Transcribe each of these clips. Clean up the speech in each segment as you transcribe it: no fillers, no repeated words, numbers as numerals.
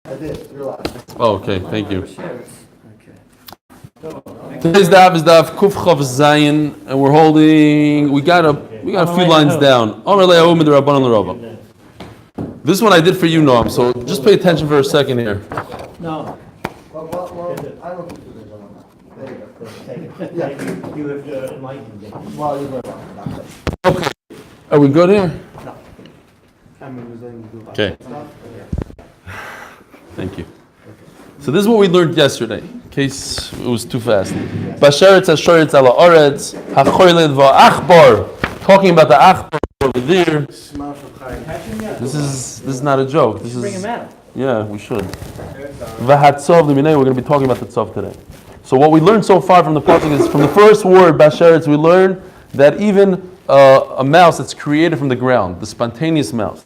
I did. You're live. Oh, okay. Thank you. Today's daf is daf Kuf Chav Zayin, and we're holding. We got a few lines down. This one I did for you, Noam. So just pay attention for a second here. No. Well, I don't think there's one. There you go. Yeah. You have enlightened me. Well, you're right. Okay. Are we good here? No. Okay. Thank you. So this is what we learned yesterday, in case it was too fast. Basharetz hashoretz ala oretz hachoyled va'achbar. Talking about the achbar over there. This is not a joke. This is bring him out. Yeah, we should. V'hatzov l'minei. We're going to be talking about the tzov today. So what we learned so far from the pasuk is from the first word basharetz. We learned that even a mouse that's created from the ground, the spontaneous mouse.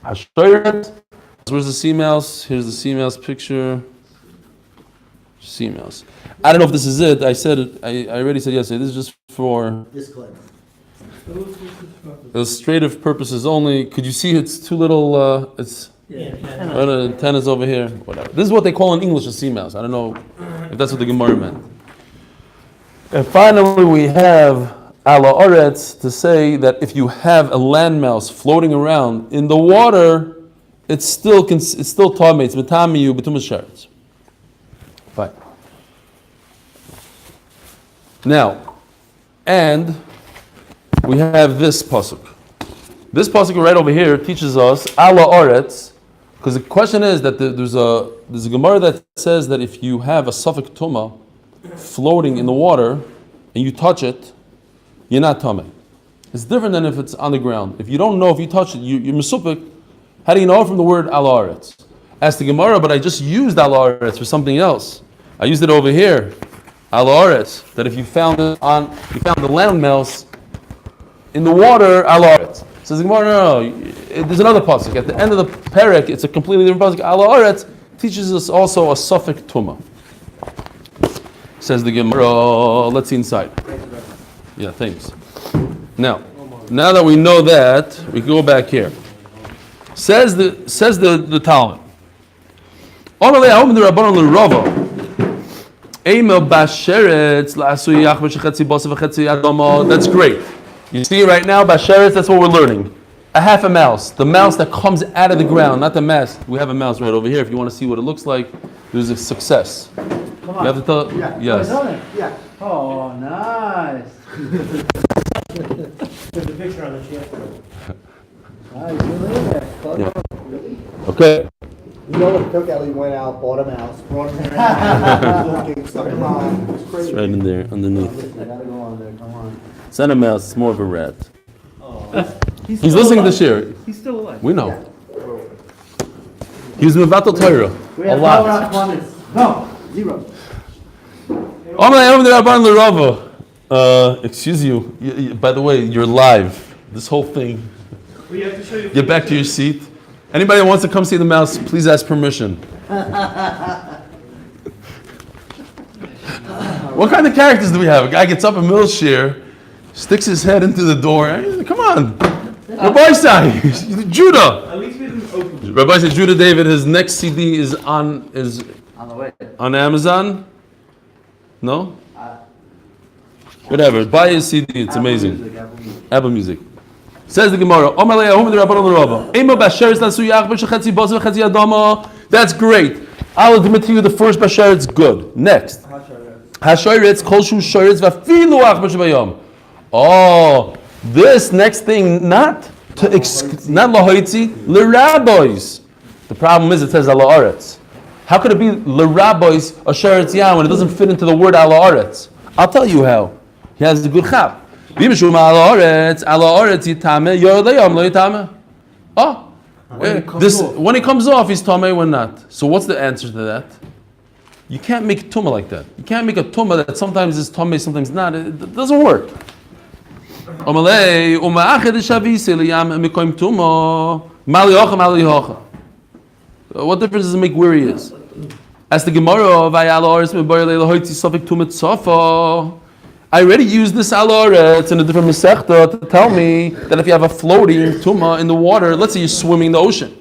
Hashoretz. Where's the sea mouse? Here's the sea mouse picture. Sea mouse. I don't know if this is it. I said it. I already said yesterday. This is just for illustrative purposes only. Could you see it's too little? Antennas over here. Whatever. This is what they call in English a sea mouse. I don't know if that's what the Gemara meant. And finally, we have ala oretz to say that if you have a land mouse floating around in the water, it's still tamei. It's metamiyu b'tumas sheretz. Fine. Now, and we have this pasuk. This pasuk right over here teaches us ala oretz, because the question is that there's a Gemara that says that if you have a suffix tuma floating in the water and you touch it, you're not tamei. It's different than if it's on the ground. If you don't know if you touch it, you're mesupik. How do you know from the word ala oretz? Ask the Gemara, but I just used ala oretz for something else. I used it over here, ala oretz. That if you found the land mouse in the water, ala oretz. Says the Gemara, no. There's another pasuk at the end of the perek. It's a completely different pasuk. Ala oretz teaches us also a suffix tuma. Says the Gemara. Let's see inside. Yeah, thanks. Now that we know that, we can go back here. Says the Talmud. That's great. You see right now, basheretz. That's what we're learning. A half a mouse, the mouse that comes out of the ground, not the mouse. We have a mouse right over here. If you want to see what it looks like, there's a success. Come on. You have to tell. Yeah. Yes. Yeah. Oh, nice. There's a picture on the chest. Yeah. Okay. You know what took out? He went out, bought a mouse, brought him here, looking, stuck him on. It was crazy. It's right in there, underneath. I gotta go on there. Come on. It's not a mouse. It's more of a rat. Oh. He's listening to share. He's still alive. We know. He was Mevatel Torah a lot. No, zero. Excuse you. By the way, you're live. This whole thing. We have to show you. Get back to your seat. Anybody that wants to come see the mouse, please ask permission. What kind of characters do we have? A guy gets up in middle shir, sticks his head into the door. Come on. Rabbi Sai, Judah. At least we didn't open. Rabbi said Judah David, his next CD is on On the way. on Amazon. No? Whatever. Buy his CD, it's amazing. Apple Music. Says the Gemara, that's great. I'll admit to you the first basharetz good. Next. Hashoretz kol shu shoretz vafilu achbar shebayom. Oh, this next thing, not lahoitzi, l'rabois. The problem is it says ala oretz. How could it be l'rabois a shoretz yam when it doesn't fit into the word ala oretz? I'll tell you how. He has a good chap. Oh, this when he comes off, he's tamei, when not. So what's the answer to that? You can't make a tumah like that. You can't make a tumah that sometimes is tamei, sometimes not. It doesn't work. What difference does it make where he is? As the Gemara, I already used this aloretz in a different mesechta to tell me that if you have a floating tuma in the water, let's say you're swimming in the ocean,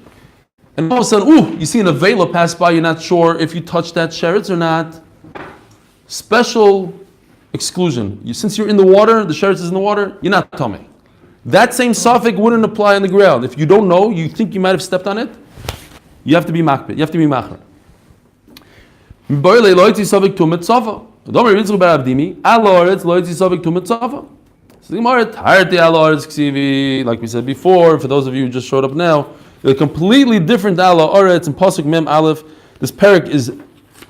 And all of a sudden, ooh, you see an avela pass by, you're not sure if you touch that sheretz or not. Special exclusion. Since you're in the water, the sheretz is in the water, you're not tummy. That same suffix wouldn't apply on the ground. If you don't know, you think you might have stepped on it, you have to be makbid. You have to be machmer. Like we said before, for those of you who just showed up now, a completely different Allah Oretz and Pasuk Mem Aleph. This parak is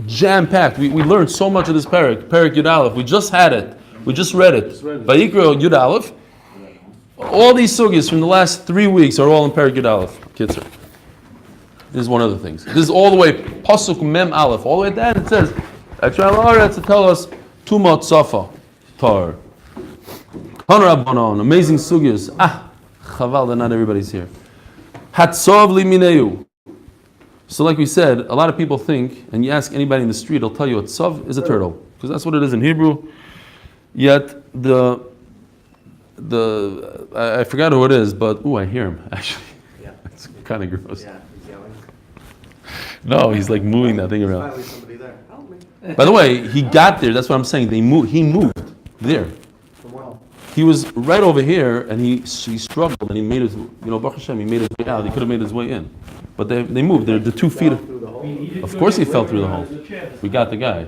jam-packed. We learned so much of this parak Yud Aleph. We just had it. We just read it. Vayikra Yud Aleph. All these sugyas from the last 3 weeks are all in parak Yud Aleph. Kitzur. This is one of the things. This is all the way Pasuk Mem Aleph. All the way down it says, Extra Allah Oretz to tell us Tumot Safa Tar. Hanrabanon, amazing sugyas. Chaval that not everybody's here. Hatzov limineu. So like we said, a lot of people think, and you ask anybody in the street, they'll tell you a tzav is a turtle, because that's what it is in Hebrew. Yet I forgot who it is, but I hear him actually. Yeah. It's kind of gross. Yeah, he's yelling. No, he's like moving that thing around. Finally somebody there. Help me. By the way, he got there. That's what I'm saying. He moved there. He was right over here, and he struggled, and he made his, Baruch Hashem, he made his way out. He could have made his way in, but they moved. They're the 2 feet. Of course, he fell through the hole. We got the guy.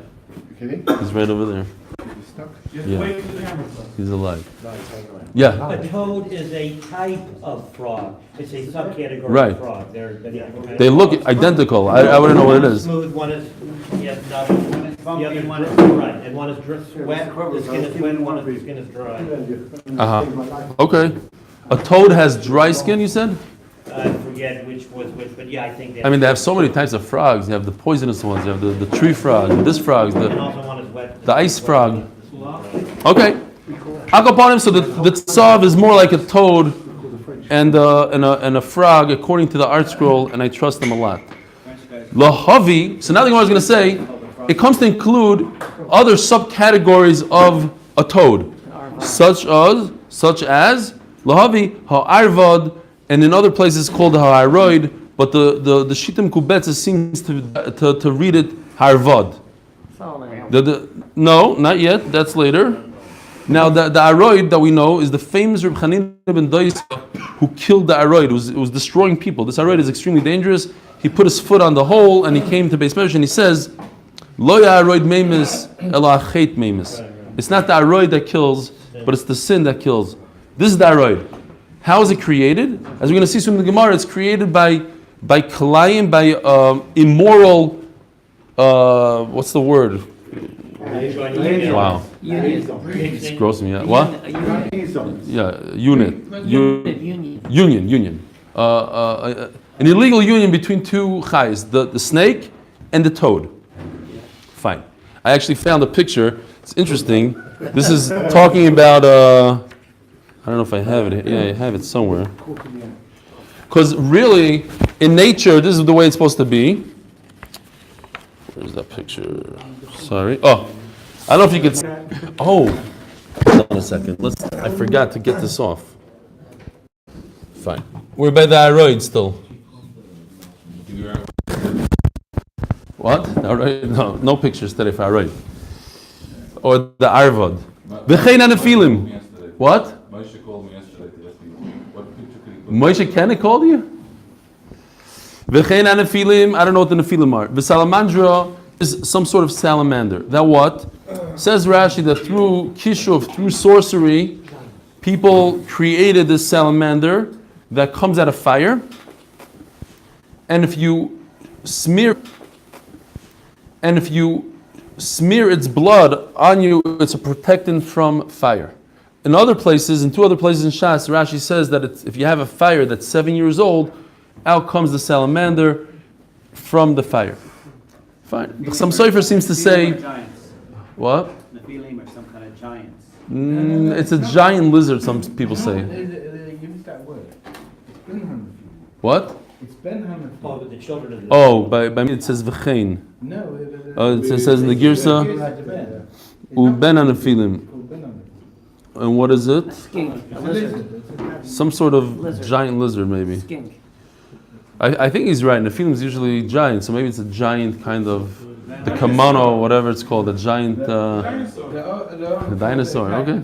He's right over there. Yeah, he's alive. Yeah. A toad is a type of frog. It's a subcategory Right. of frog. They look identical. I wouldn't know what it is. Smooth, one is, the other one is, right, and one is wet, the skin is wet, one is, the skin is dry. Okay. A toad has dry skin, you said? I forget which was which, but yeah, I think that. I mean, they have so many types of frogs. You have the poisonous ones, you have the tree frog, this frog, And also one is wet. the ice frog. Okay. Akapanim, so the tzav is more like a toad and a frog, according to the art scroll, and I trust them a lot. Lahavi, so now the Gemara is going to say, it comes to include other subcategories of a toad, such as Lahavi, ha'arvad, and in other places called ha'aroid, but the Shittim Kubetz seems to read it harvad. No, not yet. That's later. Now the aroid that we know is the famous Reb Chanina ben Doisa who killed the aroid. It was destroying people. This aroid is extremely dangerous. He put his foot on the hole and he came to Beis Medrash and he says, Lo ya aroid meimis ela achet meimis. It's not the aroid that kills, but it's the sin that kills. This is the aroid. How is it created? As we're going to see soon in the Gemara, it's created by kalayim, by immoral. What's the word? Wow. It's grossing me out. What? Yeah, union. An illegal union between two chayes, the snake and the toad. Fine. I actually found a picture. It's interesting. This is talking about, I don't know if I have it. Yeah, I have it somewhere. Because really, in nature, this is the way it's supposed to be. Where's that picture? Sorry. Oh, I don't know if you could see. Oh, hold on a second. I forgot to get this off. Fine. We're by the aroid still. What? Aroid? No pictures today for aroid. Or the arvad. V'chein anafilim. What? Moshe called me yesterday to ask me what picture could he put. Moshe Kenna called you? V'chein anafilim. I don't know what the nefilim are. V'salamandra is some sort of salamander. That what? Says Rashi that through kishuv, through sorcery, people created this salamander that comes out of fire. And if you smear its blood on you, it's a protectant from fire. In other places, in 2 other places in Shas, Rashi says that if you have a fire that's 7 years old, out comes the salamander from the fire. Fine. Some Sofer seems to say, what? Nephilim or some kind of giants. It's a giant lizard, some people say. Use that word. What? It's Ben Hamid. Oh, but the children of the. Oh, by me it says v'chein. No. It says in the Girsa, uben anafilim. And what is it? Skink. A lizard. Some sort of giant lizard, maybe. Skink. I think he's right. Nephilim is usually giant, so maybe it's a giant kind of the kimono, whatever it's called, a giant the dinosaur. Okay,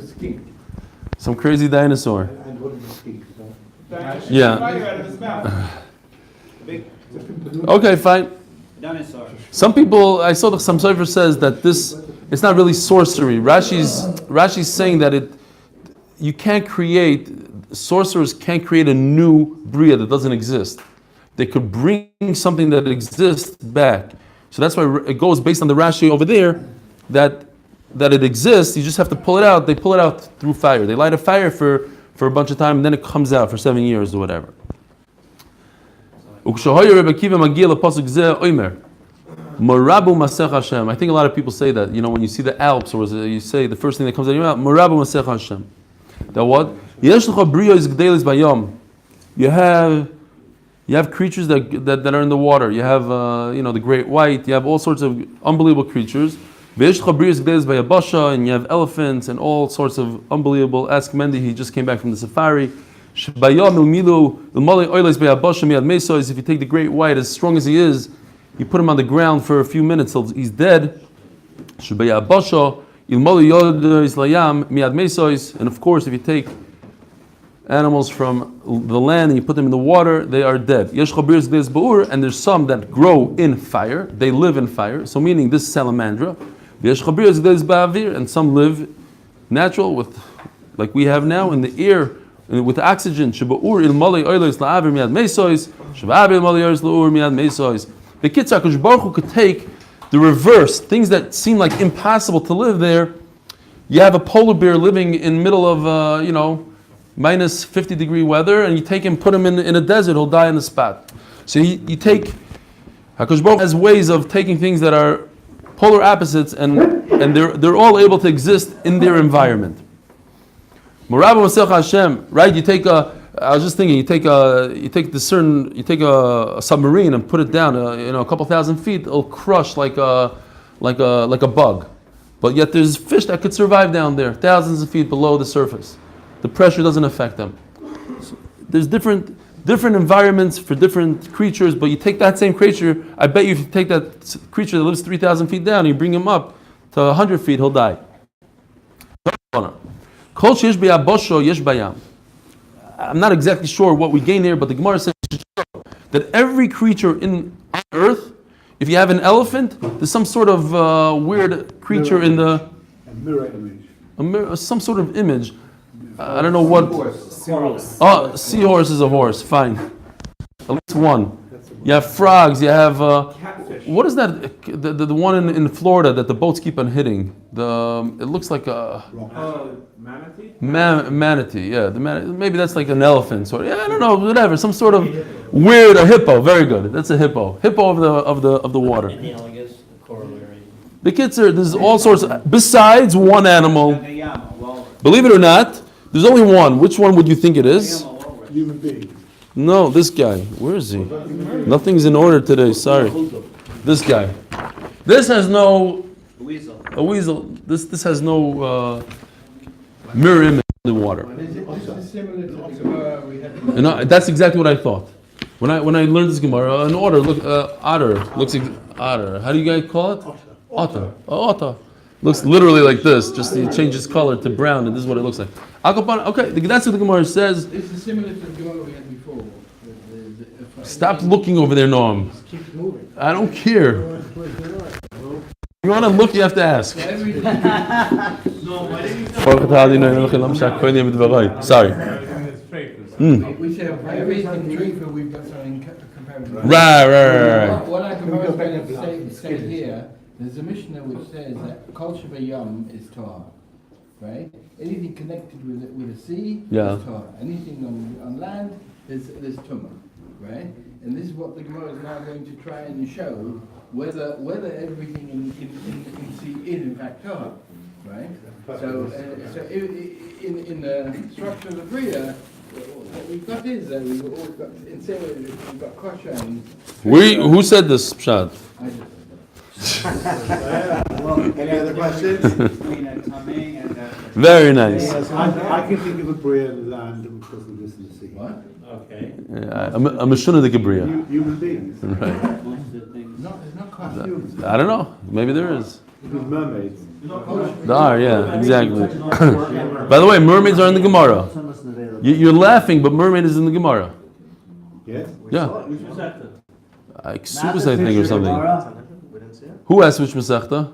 some crazy dinosaur. And what is the skink? Yeah. Fire out of his mouth. Okay, fine. Dinosaur. Some people, I saw that some Sefer says that this, it's not really sorcery. Rashi's saying that you can't create, sorcerers can't create a new bria that doesn't exist. They could bring something that exists back. So that's why it goes based on the Rashi over there, that it exists, you just have to pull it out. They pull it out through fire. They light a fire for a bunch of time, and then it comes out for 7 years or whatever. I think a lot of people say that, when you see the Alps, or you say the first thing that comes out of your mouth, Morabu Masech Hashem. That what? You have creatures that are in the water. You have the great white. You have all sorts of unbelievable creatures. And you have elephants and all sorts of unbelievable. Ask Mendy, he just came back from the safari. If you take the great white, as strong as he is, you put him on the ground for a few minutes till he's dead. And of course, if you take animals from the land and you put them in the water, they are dead. And there's some that grow in fire, they live in fire, so meaning this salamandra. And some live natural, like we have now, in the air, with oxygen. The Kitzur HaKadosh Baruch Hu could take the reverse, things that seem like impossible to live there. You have a polar bear living in the middle of, minus 50 degree weather, and you take him, put him in a desert, he'll die on the spot. So you take, HaKadosh Baruch Hu has ways of taking things that are polar opposites, and they're all able to exist in their environment. Morabu Masech Hashem, right? You take a submarine and put it down, a couple thousand feet, it'll crush like a bug. But yet there's fish that could survive down there, thousands of feet below the surface. The pressure doesn't affect them. So there's different environments for different creatures, but you take that same creature, I bet you if you take that creature that lives 3,000 feet down and you bring him up to 100 feet, he'll die. I'm not exactly sure what we gain here, but the Gemara says that every creature on earth, if you have an elephant, there's some sort of weird creature in the... A mirror image. Some sort of image. I don't know what... Seahorse. Oh, seahorse is a horse, fine. At least one. You have frogs, you have... what is that? The one in Florida that the boats keep on hitting? It looks like a... Manatee? Manatee, yeah. Maybe that's like an elephant, I don't know, whatever. Some sort of weird, a hippo, very good. That's a hippo. Hippo of the water. And I guess the corollary. The kids there's all sorts besides one animal. Believe it or not, there's only one. Which one would you think it is? Human being. No, this guy. Where is he? Nothing's in order today, sorry. This guy. This has no... A weasel. This has no mirror image in the water. Is it similar to the Gemara we had? And that's exactly what I thought. When I learned this Gemara, an otter, otter, looks like otter. How do you guys call it? Otter. Otter. Looks literally like this, just it changes color to brown, and this is what it looks like. Okay, that's what the Gemara says. This is similar to the Gemara we had before. Stop looking over there, Noam. Keep moving. I don't care. You want to look, you have to ask. Every Sorry. We say everything tree we've got something comparable. Right. What I can say here, there's a Mishnah which says that Kol Sheba Yom is Torah, right? Anything connected with a sea is Torah. Anything on land is Tumah, right? And this is what the Gemara is now going to try and show whether everything in sea is in fact Torah, right? So in the structure of the Bria, what we've got is we've always got we've got kosher and Who said this, Pshat? I just Any other questions? Very nice. I can think of a Bria land because of this in the sea. what? Okay. A Meshuna de Gabriel. Human beings. Right. Most of the things. No, there's no costumes. I don't know. Maybe there is. With mermaids. There are, yeah, exactly. By the way, mermaids are in the Gemara. You're laughing, but mermaid is in the Gemara. Yes? Yeah. Which was that? Ksubas, I think, or something. Who asked which Masechta?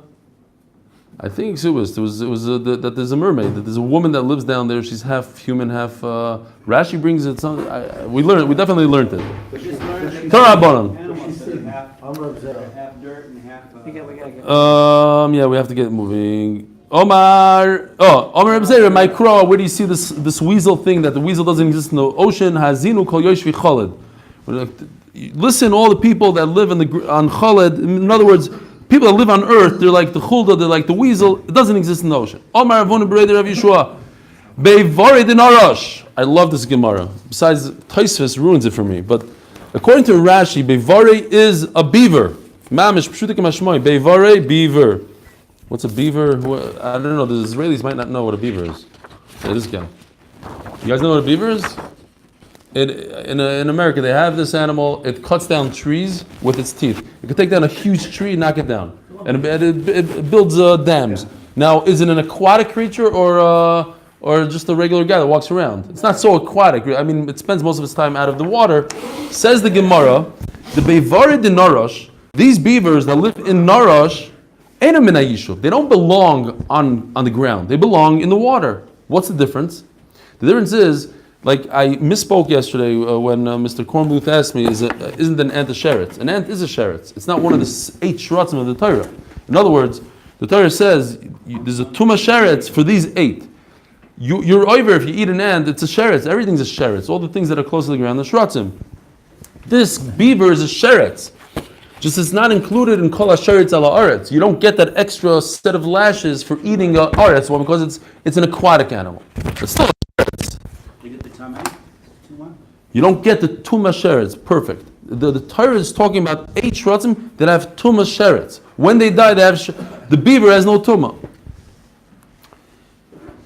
I think Ksubas. It was that there's a mermaid. That there's a woman that lives down there. She's half human, half. Rashi brings it. We learned. We definitely learned it. Torah Bonon. Animals that are half dirt and half. Yeah, we have to get moving. Omar Reb Zera, my crow. Where do you see this weasel thing that the weasel doesn't exist in the ocean? Hazinu kol yoshvi choled. Listen, all the people that live on Choled. In other words, people that live on earth, they're like the chulda, they're like the weasel. It doesn't exist in the ocean. Omar Avon Bereder Rav Yeshua. Beivore dinarash. I love this Gemara. Besides, Tosfos ruins it for me. But according to Rashi, Beivore is a beaver. Mamish pshutik mashmoi. Beivore, beaver. What's a beaver? I don't know. The Israelis might not know what a beaver is. Hey, this guy. You guys know what a beaver is? In America, they have this animal. It cuts down trees with its teeth. It can take down a huge tree and knock it down. And it builds dams. Now, is it an aquatic creature or just a regular guy that walks around? It's not so aquatic. I mean, it spends most of its time out of the water. Says the Gemara, the Beivare de Narash, these beavers that live in Narash, they don't belong on the ground. They belong in the water. What's the difference? The difference is, like I misspoke yesterday when Mr. Kornbluth asked me, isn't an ant a sheretz? An ant is a sheretz. It's not one of the 8 shratzim of the Torah. In other words, the Torah says there's a tuma sheretz for these 8. You're over if you eat an ant, it's a sheretz. Everything's a sheretz. All the things that are close to the ground are shratzim. This beaver is a sheretz. Just it's not included in kol ha-sheretz ala aretz. You don't get that extra set of lashes for eating aretz, well, because it's an aquatic animal. It's still a sheretz. You get the tuma? You don't get the tuma sheretz. Perfect. The Torah is talking about 8 shratzim that have tuma sheretz. When they die, they have the beaver has no tuma.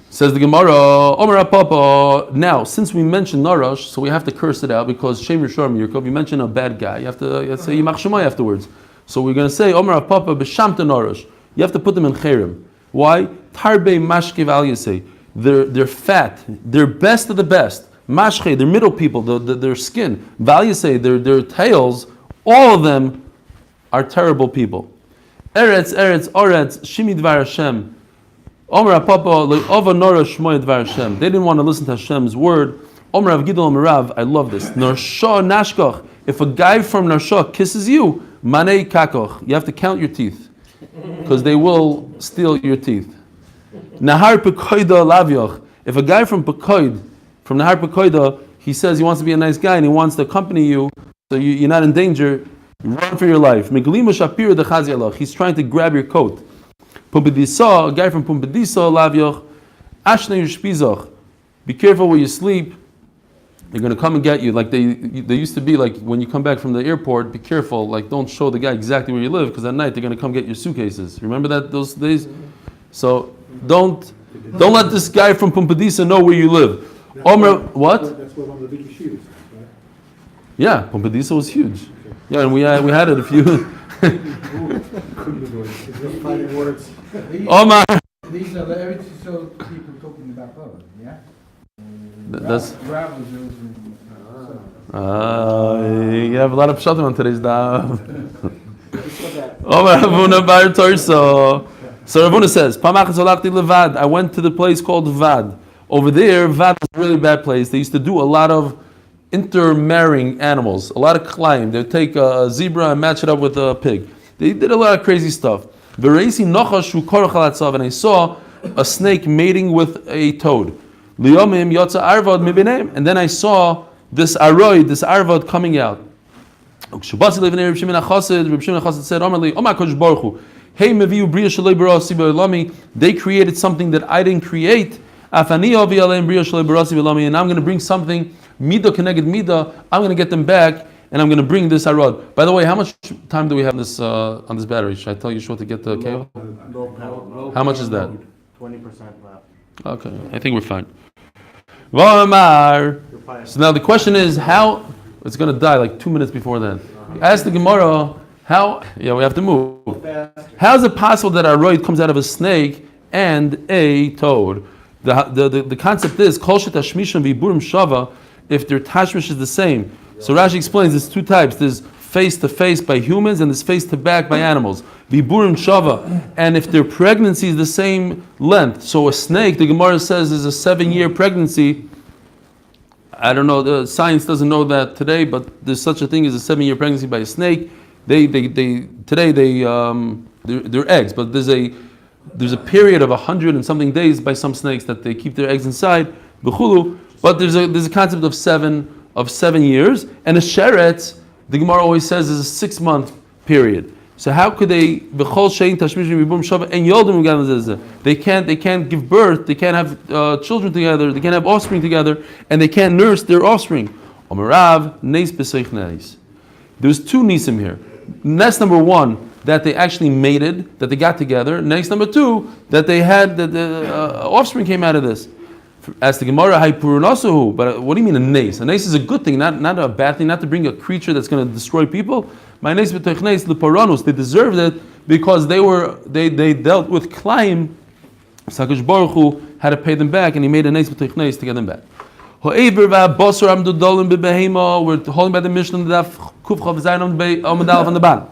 Says the Gemara, Omer Papa. Now, since we mentioned Narash, so we have to curse it out because Shem Yishar Mirkov, you mention a bad guy. You have to say Yimach Shemai afterwards. So we're going to say Omer Papa b'shamta Narash. You have to put them in Cherem. Why? Tarbe Mashkev Al Yasei. They're fat. They're best of the best. Mashke, they're middle people. Their skin. Val Yasei, their tails. All of them are terrible people. Eretz, Shimi Dvar Hashem. Omer Papa le'ova nora shmoy dvar Hashem. They didn't want to listen to Hashem's word. Omer Rav Gidol Merav, I love this. Narsha nashkoch. If a guy from Narsha kisses you, manei kakoch. You have to count your teeth, because they will steal your teeth. Nahar pekoida lavyoch. If a guy from Pekoid, from Nahar Pekoida, he says he wants to be a nice guy and he wants to accompany you, so you're not in danger. Run for your life. Meglima shapir dechazialach. He's trying to grab your coat. Pumbedisa, a guy from Pumbedisa, Lavyoch, Ashne Yushpizach. Be careful where you sleep. They're going to come and get you. Like they used to be like when you come back from the airport, be careful. Like don't show the guy exactly where you live because at night they're going to come get your suitcases. Remember that those days? So don't let this guy from Pumbedisa know where you live. Omer, what? That's where one of the big yeshivas, right? Yeah, Pumbedisa was huge. Yeah, and we had it a few. Fighting words. Omar. These are the Eretz Yisrael people talking about Poland, yeah? That's. You You have a lot of pshatim on today's daf. Omar Ravuna Bar Torso. So Ravuna says, "Pamachas olachti levad." I went to the place called Vad. Over there, Vad was a really bad place. They used to do a lot of intermarrying animals, a lot of climb. They'd take a zebra and match it up with a pig. They did a lot of crazy stuff. And I saw a snake mating with a toad. And then I saw this aroid, this arvad coming out. Reb Shimon HaChassid said, Hey, they created something that I didn't create. And I'm going to bring something, Midah keneged Midah, I'm going to get them back, and I'm going to bring this arad. By the way, how much time do we have on this battery? Should I tell you short to get the cable? How much is that? 20% left. Okay, I think we're fine. So now the question is how it's going to die like 2 minutes before then. Ask the Gemara how. Yeah, we have to move. How is it possible that a roid comes out of a snake and a toad? The concept is kol shetashmishim v'iburim shava. If their tashmish is the same, so Rashi explains there's two types. There's face to face by humans and there's face to back by animals. V'iburim shava, and if their pregnancy is the same length, so a snake, the Gemara says, is a 7-year pregnancy. I don't know. The science doesn't know that today, but there's such a thing as a 7-year pregnancy by a snake. They're eggs, but there's a period of 100 and something days by some snakes that they keep their eggs inside. B'chulu, but there's a concept of 7 years, and a sheret, the Gemara always says, is a 6-month period. So how could they? They can't give birth. They can't have children together. They can't have offspring together, and they can't nurse their offspring. There's 2 nisim here. Nes number 1, that they actually mated, that they got together. Nes number 2, that they had the offspring came out of this. As the Gemara, but what do you mean a nes? A nes is a good thing, not a bad thing, not to bring a creature that's going to destroy people. My nes b'tochnes leparanus, they deserved it because they dealt with Klaim. Sakash Baruch Hu had to pay them back, and he made a nes b'tochnes to get them back. We're holding by the Mishnah on the bottom.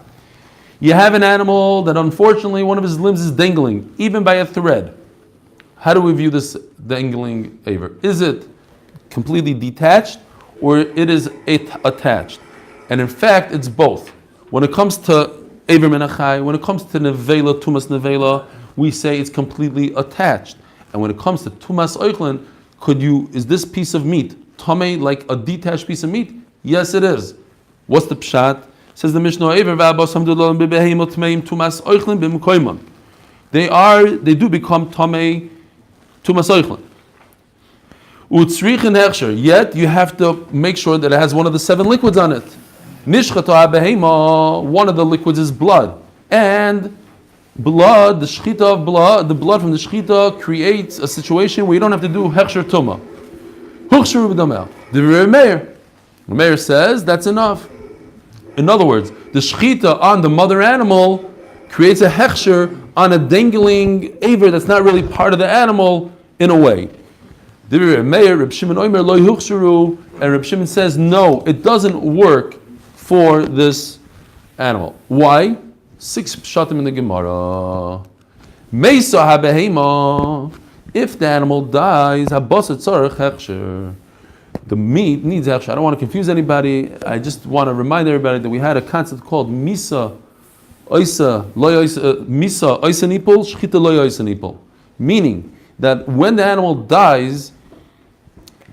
You have an animal that unfortunately one of his limbs is dangling, even by a thread. How do we view this dangling aver? Is it completely detached or it is attached? And in fact, it's both. When it comes to aver menachai, when it comes to nevela, tumas nevela, we say it's completely attached. And when it comes to tumas oichlin, is this piece of meat tamei like a detached piece of meat? Yes, it is. What's the pshat? Says the Mishnah, aver v'abos hamdullah b'beheimot tmeim tumas oichlin b'mkoimam. They do become tamei tumas oichlin. Utzrichin hechsher. Yet you have to make sure that it has one of the 7 liquids on it. Nishchata behema. One of the liquids is blood, and blood, the shchita of blood, the blood from the shchita creates a situation where you don't have to do hechsher tuma. Huchsher b'damel. The Meir says that's enough. In other words, the shchita on the mother animal creates a hechsher on a dangling aver that's not really part of the animal in a way. And Reb Shimon says no, it doesn't work for this animal. Why? 6 pshatim in the Gemara. Meisa habehema. If the animal dies, habasat tzarech hechsher. The meat needs hechsher. I don't want to confuse anybody. I just want to remind everybody that we had a concept called misa oisa misa oisa nipol shchita loy oisa nipol, meaning that when the animal dies,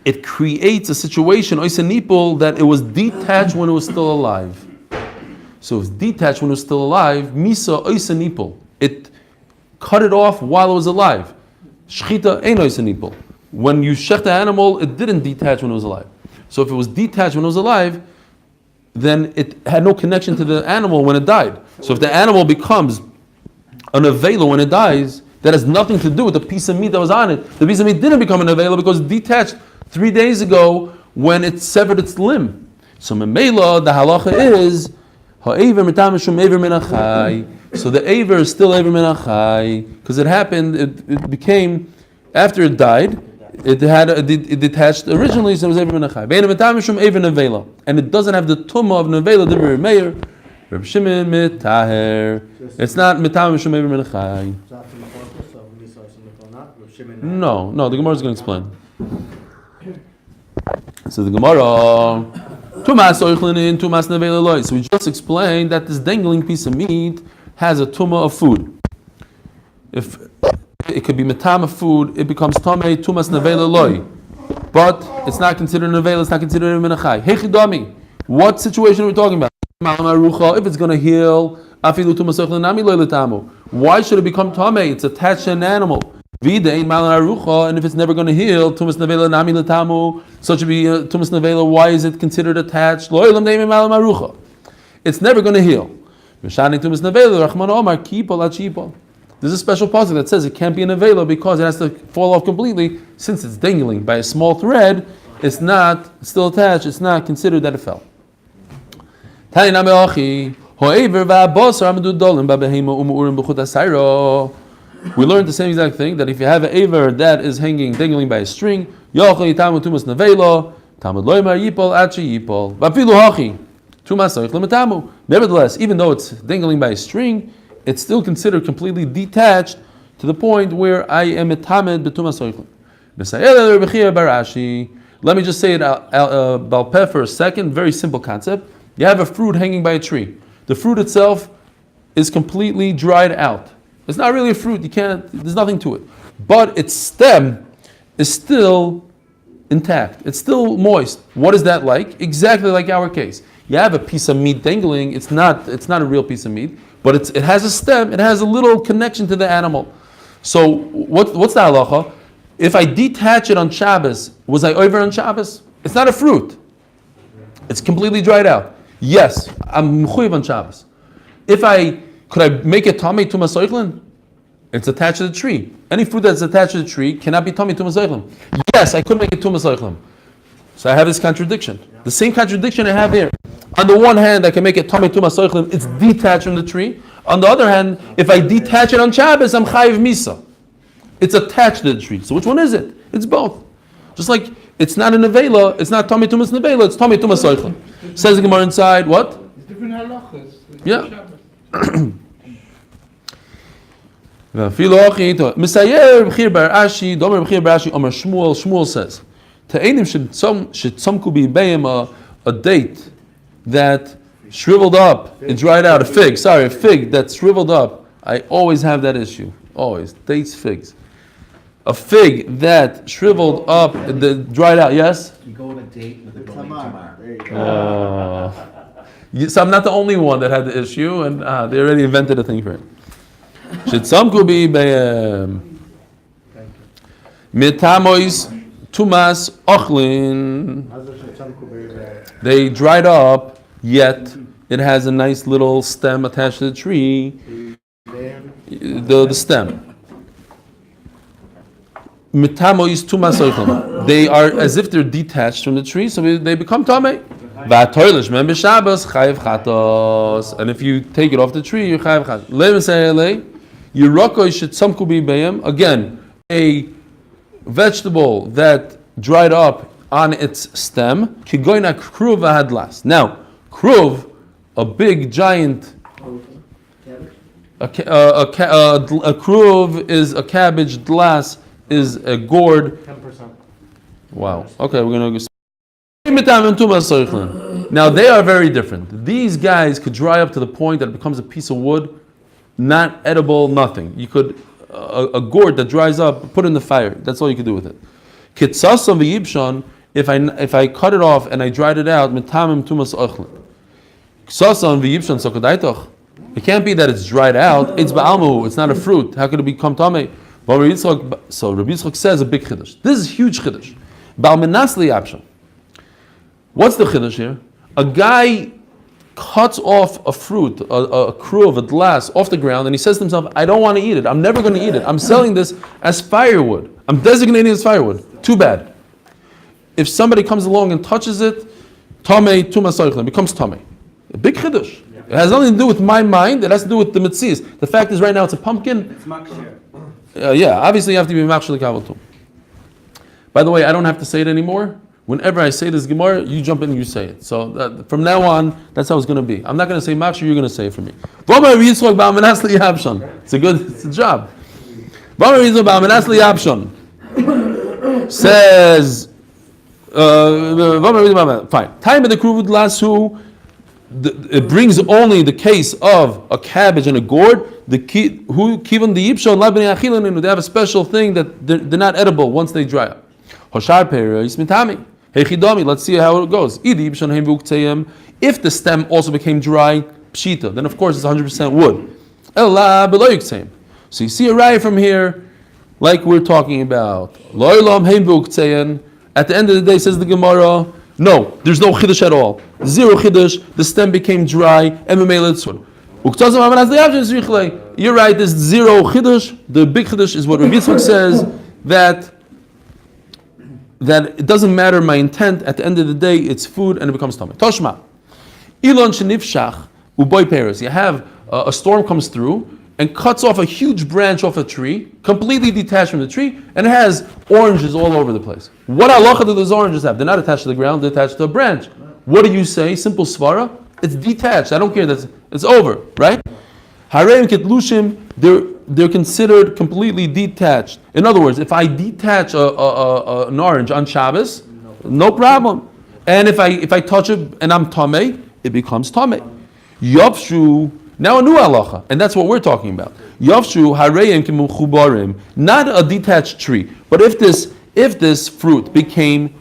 it creates a situation oisa nipol that it was detached when it was still alive. So it was detached when it was still alive. Misa oisa nipol. It cut it off while it was alive. Shchita ein oisa nipol. When you shech the animal, it didn't detach when it was alive. So if it was detached when it was alive, then it had no connection to the animal when it died. So if the animal becomes an avela when it dies, that has nothing to do with the piece of meat that was on it. The piece of meat didn't become an avela because it detached 3 days ago when it severed its limb. So memela, the halacha is ha'aver mitam mishum aver menachai. So the aver is still aver menachai because it happened. It became after it died. It detached originally, so it was aver menachai. Bein mitam mishum aver nevela, and it doesn't have the tumah of nevela. The Reb Meir, Reb Shimon mitaher. It's not mitam mishum aver menachai. No, the Gemara is going to explain. So the Gemara, tumas oichlin in tumas nevela loy. So we just explained that this dangling piece of meat has a tumah of food. If it could be metam of food, it becomes tamei tumas nevela loy. But it's not considered nevela. It's not considered a menachai. Hechidami. What situation are we talking about? If it's going to heal, afilu tumas oichlin nami loy letamu. Why should it become tamei? It's attached to an animal. And if it's never going to heal, tumas nevela nami letamu, so it should be tumas nevela. Why is it considered attached? It's never going to heal. There's a special pasuk that says it can't be a nevela because it has to fall off completely. Since it's dangling by a small thread, it's not it's still attached. It's not considered that it fell. We learned the same exact thing, that if you have an aver that is dangling by a string, nevertheless, even though it's dangling by a string, it's still considered completely detached to the point where I am etamed b'tumas soichlim. Let me just say it balpeh for a second. Very simple concept. You have a fruit hanging by a tree. The fruit itself is completely dried out. It's not really a fruit. There's nothing to it. But its stem is still intact. It's still moist. What is that like? Exactly like our case. You have a piece of meat dangling. It's not a real piece of meat, but it has a stem. It has a little connection to the animal. So what's the halacha? If I detach it on Shabbos, was I over on Shabbos? It's not a fruit. It's completely dried out. Yes, I'm mechuyev on Shabbos. Could I make it tamei tumas soichlin? It's attached to the tree. Any fruit that's attached to the tree cannot be tamei tumas soichlin. Yes, I could make it tumas soichlin. So I have this contradiction. The same contradiction I have here. On the one hand, I can make it tamei tumas soichlin. It's detached from the tree. On the other hand, if I detach it on Shabbos, I'm chayiv misa. It's attached to the tree. So which one is it? It's both. Just like it's not a nevela, it's not tamei tumas nevela, it's tamei tumas soichlin. Says the Gemara inside, what? It's different halachas. Yeah. Shmuel says, a date that shriveled up, it dried out, a fig that shriveled up. I always have that issue. Always. Dates, figs. A fig that shriveled up, dried out, yes? You go on a date with a going tomorrow. There you go. So I'm not the only one that had the issue, and they already invented a thing for it. Shitsamku bi mitamois tumas ochlin. They dried up, yet it has a nice little stem attached to the tree. The stem. Mitamois tumas ochlin. They are as if they're detached from the tree, so they become tamei. And if you take it off the tree, you're chayav chatos. Again, a vegetable that dried up on its stem. Now, kruv, a big giant. A kruv is a cabbage. Dlas is a gourd. 10%. Wow. Okay, we're gonna go. Now they are very different. These guys could dry up to the point that it becomes a piece of wood, not edible, nothing. You could a gourd that dries up, put it in the fire. That's all you could do with it. Kitsasam v'yibshan, if I cut it off and I dried it out, mitamim tumas ochlin. Kitsasam v'yibshan sokodaitoch. It can't be that it's dried out. It's ba'almu. It's not a fruit. How could it become tamei? So Rabbi Yitzchak says a big chiddush. This is a huge chiddush. Ba'almenas liyapshan. What's the chiddush here? A guy cuts off a fruit, a kruv, a glass off the ground, and he says to himself, I don't want to eat it. I'm never going to eat it. I'm selling this as firewood. I'm designating it as firewood. Too bad. If somebody comes along and touches it, tamei tumas soichlin, becomes tamei. A big chiddush. It has nothing to do with my mind. It has to do with the mitzvahs. The fact is, right now it's a pumpkin. It's makshir. Yeah, obviously you have to be machshel kavaltum. By the way, I don't have to say it anymore. Whenever I say this Gemara, you jump in and you say it. So from now on, that's how it's going to be. I'm not going to say machshir, you're going to say it for me. It's a job. Says, fine. Time of the kruv lasu. It brings only the case of a cabbage and a gourd. They have a special thing that they're not edible once they dry up. Let's see how it goes. If the stem also became dry, pshita, then of course it's 100% wood. So you see a raya from here, like we're talking about. At the end of the day, says the Gemara, no, there's no chiddush at all. Zero chiddush. The stem became dry. You're right. There's zero chiddush. The big chiddush is what Rabbi Yitzchak says, that it doesn't matter my intent. At the end of the day, it's food and it becomes tummy. Toshma. Ilon shenifshach uboy peres. You have a storm comes through and cuts off a huge branch off a tree, completely detached from the tree, and it has oranges all over the place. What halacha do those oranges have? They're not attached to the ground, they're attached to a branch. What do you say? Simple svara. It's detached. I don't care. It's over, right? Hareim kitlushim. They're considered completely detached. In other words, if I detach an orange on Shabbos, no problem. And if I touch it and I'm tamei, it becomes tamei. Yavshu. Now a new halacha, and that's what we're talking about. Yavshu hareim kimuchubarim. Not a detached tree, but if this fruit became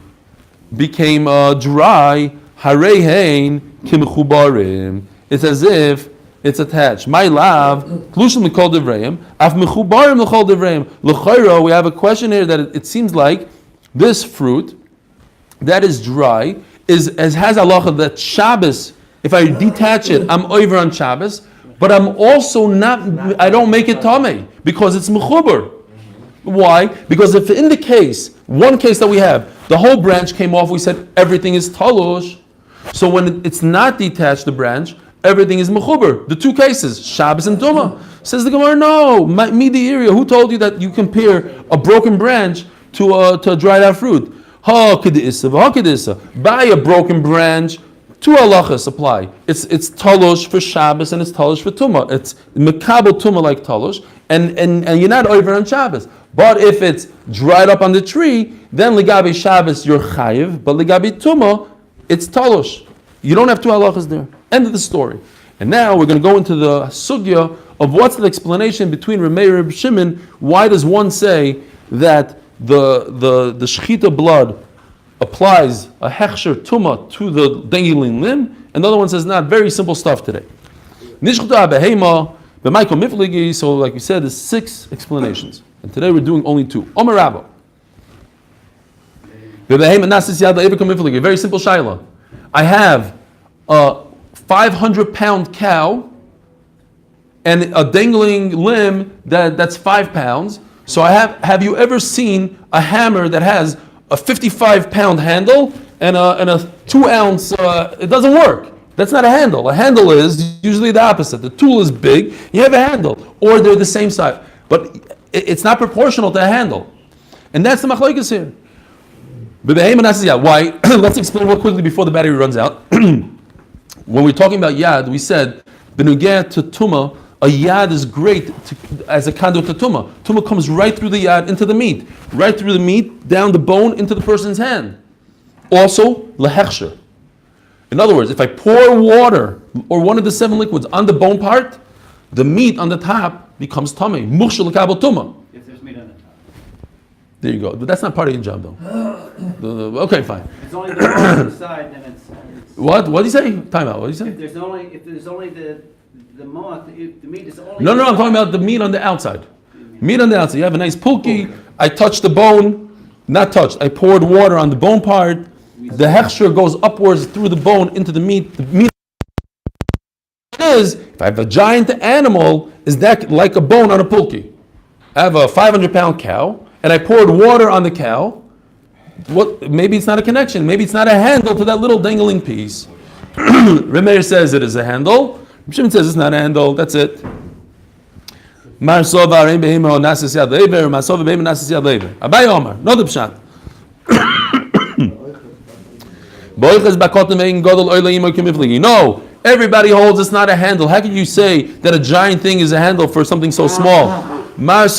dry, harein kimuchubarim. It's as if it's attached. My love, klushim l'kol devreim, af mechubarim l'kol devreim. L'chayro, we have a question here that it seems like this fruit that is dry has halacha that Shabbos. If I detach it, I'm over on Shabbos, but I'm also not. I don't make it tamei because it's mechubar. Why? Because if in the case, one case that we have, the whole branch came off, we said everything is talush. So when it's not detached, the branch, everything is mechubar. The two cases, Shabbos and Tumah. Says the Gemara, no, midi area. Who told you that you compare a broken branch to a dried out fruit? Ha kedisa, ha kedisa. Buy a broken branch. Two halachas apply. It's talush for Shabbos and it's talush for Tumah. It's mekabel Tumah like talush, and you're not over on Shabbos. But if it's dried up on the tree, then ligabi Shabbos you're chayiv, but ligabi Tumah it's talush. You don't have two halachas there. End of the story. And now we're going to go into the sugya of what's the explanation between Ramei and Reb Shimon. Why does one say that the shechita blood applies a hechsher tumah to the dangling limb, and the other one says not? Very simple stuff today. So like we said, there's 6 explanations, and today we're doing only 2. Omer Rabba. Very simple shaila. I have a 500-pound cow and a dangling limb that's 5 pounds. So have you ever seen a hammer that has a 55-pound handle and a 2-ounce? It doesn't work. That's not a handle. A handle is usually the opposite. The tool is big, you have a handle, or they're the same size. But it's not proportional to a handle. And that's the machlokes here. Why? Let's explain real quickly before the battery runs out. When we're talking about yad, we said, benugeh to tumah, a yad is great as a conduit to tumah. Tumah comes right through the yad into the meat. Right through the meat, down the bone, into the person's hand. Also, lehechsher. In other words, if I pour water or one of the 7 liquids on the bone part, the meat on the top becomes tamei. Mukhshel l'kabel tumah. If there's meat on the top. There you go. But that's not part of your job, though. Okay, fine. If it's only the bone on the side, then it's What? What do you say? Time out. What do you say? If there's only the moth, the meat is only. No, I'm talking about the meat on the outside. Meat on the outside. You have a nice pulki. I touched the bone. Not touched. I poured water on the bone part. The hechsher goes upwards through the bone into the meat. The meat is, if I have a giant animal, is that like a bone on a pulki? I have a 500-pound cow, and I poured water on the cow. What? Maybe it's not a connection. Maybe it's not a handle to that little dangling piece. Remeir says it is a handle. Shimon says it's not a handle. That's it. Abai Omar. No the pshat. No, everybody holds it's not a handle. How can you say that a giant thing is a handle for something so small? We had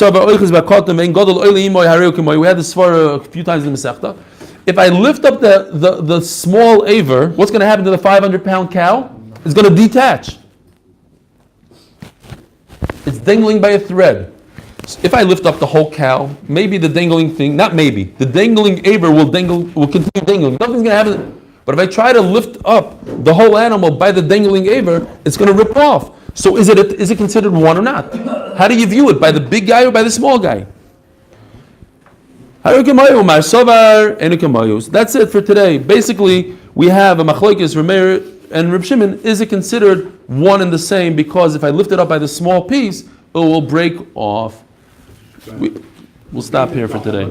this for a few times in the Masechta. If I lift up the small aver, what's going to happen to the 500-pound cow? It's going to detach. It's dangling by a thread. So if I lift up the whole cow, maybe the dangling thing, not maybe, the dangling aver will continue dangling. Nothing's going to happen. But if I try to lift up the whole animal by the dangling aver, it's going to rip off. So is it considered one or not? How do you view it? By the big guy or by the small guy? That's it for today. Basically, we have a machlokes, Remeir and Reb Shimon. Is it considered one and the same? Because if I lift it up by the small piece, it will break off. We'll stop here for today.